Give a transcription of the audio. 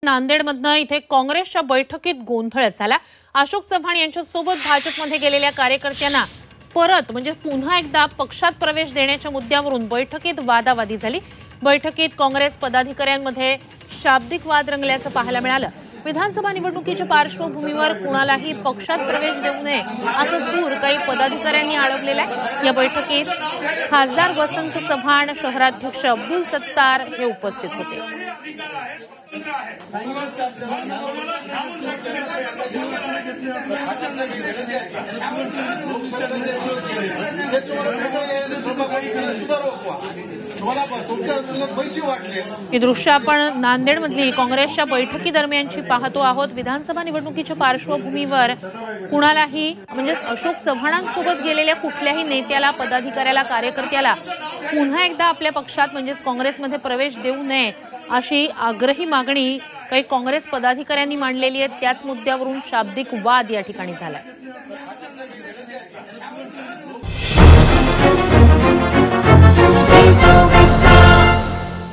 नांदेडमधनं इथे काँग्रेसच्या बैठकीत गोंधळ झाला। अशोक चव्हाण यांच्यासोबत भाजपमध्ये गेलेल्या कार्यकर्त्यांना परत पुन्हा एकदा पक्षात प्रवेश देण्याच्या मुद्द्यावरून बैठकीत वादावादी झाली। बैठकीत काँग्रेस पदाधिकाऱ्यांमध्ये शाब्दिक वाद रंगल्याचं पाहायला मिळालं। विधानसभा निवडणुकीच्या पार्श्वभूमीवर कुणालाही पक्षात प्रवेश देऊ नये असा सूर काही पदाधिकाऱ्यांनी आळवलेला आहे। या बैठकीत खासदार वसंत चव्हाण, शहराध्यक्ष अब्दुल सत्तार हे उपस्थित होते। ही दृश्य आपण नांदेडमधली काँग्रेसच्या बैठकी दरम्यानची पाहतो आहोत। विधानसभा निवडणुकीच्या पार्श्वभूमीवर कुणालाही अशोक चव्हाणांसोबत गेलेल्या कुठल्याही नेत्याला, पदाधिकाऱ्याला, कार्यकर्त्याला पुन्हा एकदा आपल्या पक्षात काँग्रेसमध्ये प्रवेश देऊ नये अशी आग्रही मागणी काही काँग्रेस पदाधिकाऱ्यांनी मांडलेली आहे। त्याच मुद्द्यावरून शाब्दिक वाद या ठिकाणी झाला।